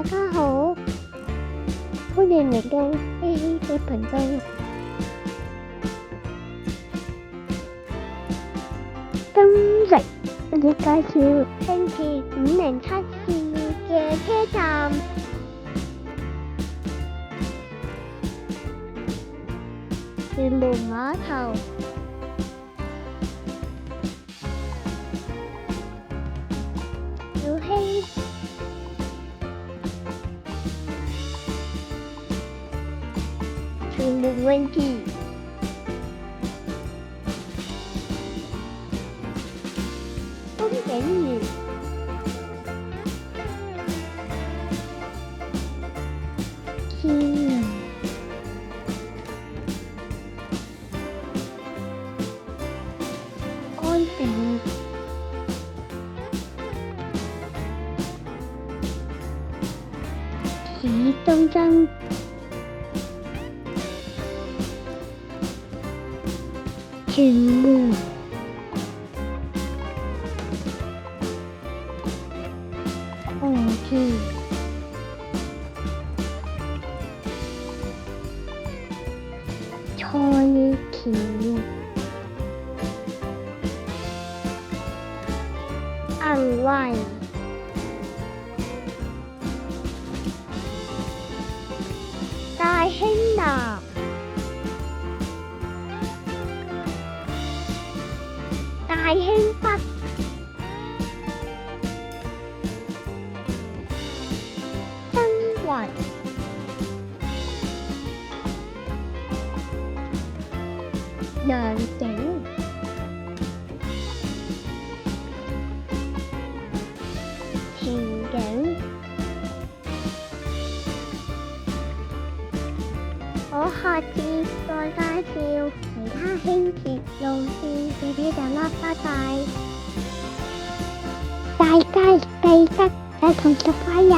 大家好，歡迎嚟到希希嘅頻道。今日我哋介紹輕鐵507線嘅車站。屯門碼頭、小興、屯門泳池、風景園、天人、安定、市中心、屯門、紅橋、菜橋、銀圍、大興南、大興北、新圍、良景、前景。我下次再介紹其他輕鐵路線嘅車站啦，拜拜！大家記得帶同實惠呀！